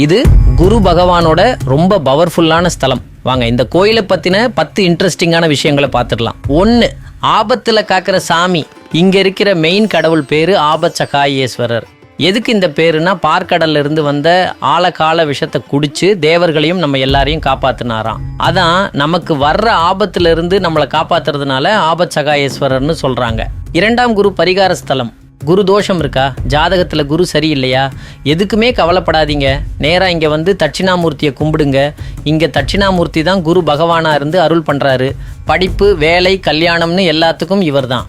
இது குரு பகவானோட ரொம்ப பவர்ஃபுல்லான ஸ்தலம். வாங்க இந்த கோயிலை பற்றின 10 இன்ட்ரெஸ்டிங்கான விஷயங்களை பார்த்துடலாம். 1, ஆபத்தில் காக்கிற சாமி. இங்கே இருக்கிற மெயின் கடவுள் பேர் ஆபச்சகாயேஸ்வரர். எதுக்கு இந்த பேருனா, பார்க்கடல்ல இருந்து வந்த ஆழகால விஷத்தை குடிச்சு தேவர்களையும் நம்ம எல்லாரையும் காப்பாத்தினாராம். அதான் நமக்கு வர்ற ஆபத்துல இருந்து நம்மளை காப்பாத்துறதுனால ஆபச்சகாயேஸ்வரர்னு சொல்றாங்க. 2ஆம் குரு பரிகார ஸ்தலம். குரு தோஷம் இருக்கா, ஜாதகத்தில் குரு சரியில்லையா, எதுக்குமே கவலைப்படாதீங்க. நேராக இங்கே வந்து தட்சிணாமூர்த்தியை கும்பிடுங்க. இங்கே தட்சிணாமூர்த்தி தான் குரு பகவானாக இருந்து அருள் பண்ணுறாரு. படிப்பு, வேலை, கல்யாணம்னு எல்லாத்துக்கும் இவர் தான்.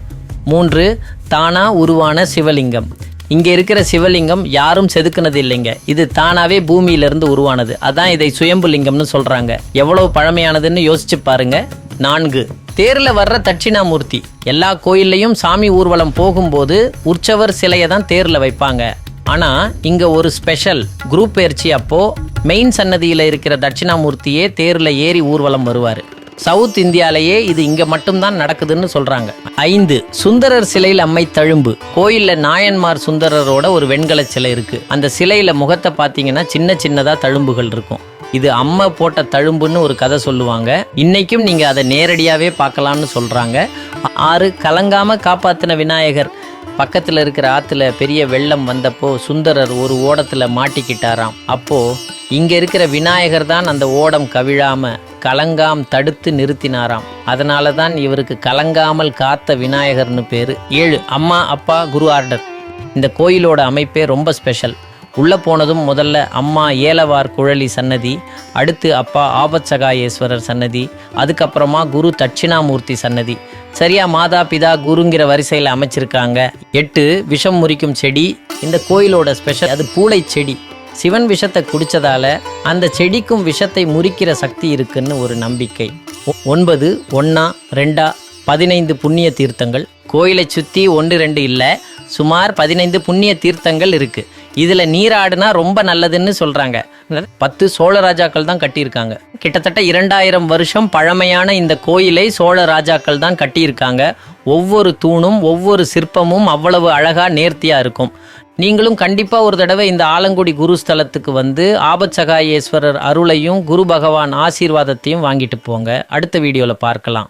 3, தானா உருவான சிவலிங்கம். இங்கே இருக்கிற சிவலிங்கம் யாரும் செதுக்குனது இல்லைங்க, இது தானாவே பூமியிலிருந்து உருவானது. அதான் இதை சுயம்பு லிங்கம்னு சொல்கிறாங்க. எவ்வளவு பழமையானதுன்னு யோசிச்சு பாருங்க. 4, தேரில் வர்ற தட்சிணாமூர்த்தி. எல்லா கோயில்லையும் சாமி ஊர்வலம் போகும்போது உற்சவர் சிலையை தான் தேரில் வைப்பாங்க. ஆனால் இங்கே ஒரு ஸ்பெஷல். குரூப் பயிற்சி அப்போ மெயின் சன்னதியில் இருக்கிற தட்சிணாமூர்த்தியே தேரில் ஏறி ஊர்வலம் வருவார். சவுத் இந்தியாலேயே இது இங்கே மட்டும்தான் நடக்குதுன்னு சொல்கிறாங்க. 5, சுந்தரர் சிலையில் அம்மை தழும்பு. கோயிலில் நாயன்மார் சுந்தரரோட ஒரு வெண்கல சிலை இருக்குது. அந்த சிலையில் முகத்தை பார்த்தீங்கன்னா சின்ன சின்னதாக தழும்புகள் இருக்கும். இது அம்மை போட்ட தழும்புன்னு ஒரு கதை சொல்லுவாங்க. இன்னைக்கும் நீங்கள் அதை நேரடியாகவே பார்க்கலாம்னு சொல்கிறாங்க. 6, கலங்காமல் காப்பாற்றின விநாயகர். பக்கத்தில் இருக்கிற ஆற்றுல பெரிய வெள்ளம் வந்தப்போ சுந்தரர் ஒரு ஓடத்தில் மாட்டிக்கிட்டாராம். அப்போது இங்கே இருக்கிற விநாயகர் தான் அந்த ஓடம் கவிழாமல் கலங்காம் தடுத்து நிறுத்தினாராம். அதனால தான் இவருக்கு கலங்காமல் காத்த விநாயகர்னு பேர். 7, அம்மா அப்பா குரு ஆர்டர். இந்த கோயிலோட அமைப்பே ரொம்ப ஸ்பெஷல். உள்ளே போனதும் முதல்ல அம்மா ஏலவார் குழலி சன்னதி, அடுத்து அப்பா ஆபச்சகாயேஸ்வரர் சன்னதி, அதுக்கப்புறமா குரு தட்சிணாமூர்த்தி சன்னதி. சரியா மாதா பிதா குருங்கிற வரிசையில் அமைச்சிருக்காங்க. 8, விஷம் முறிக்கும் செடி. இந்த கோயிலோட ஸ்பெஷல் அது பூளை செடி. சிவன் விஷத்தை குடித்ததால அந்த செடிக்கும் விஷத்தை முறிக்கிற சக்தி இருக்குன்னு ஒரு நம்பிக்கை. 9, 1, 2, 15 புண்ணிய தீர்த்தங்கள். கோயிலை சுற்றி 1, 2 இல்லை, சுமார் 15 புண்ணிய தீர்த்தங்கள் இருக்குது. இதில் நீராடுனா ரொம்ப நல்லதுன்னு சொல்கிறாங்க. 10 சோழ ராஜாக்கள் தான் கட்டியிருக்காங்க. கிட்டத்தட்ட 2000 வருஷம் பழமையான இந்த கோயிலை சோழ ராஜாக்கள் தான் கட்டியிருக்காங்க. ஒவ்வொரு தூணும் ஒவ்வொரு சிற்பமும் அவ்வளவு அழகாக நேர்த்தியாக இருக்கும். நீங்களும் கண்டிப்பாக ஒரு தடவை இந்த ஆலங்குடி குருஸ்தலத்துக்கு வந்து ஆபச்சகாயேஸ்வரர் அருளையும் குரு பகவான் ஆசீர்வாதத்தையும் வாங்கிட்டு போங்க. அடுத்த வீடியோவில் பார்க்கலாம்.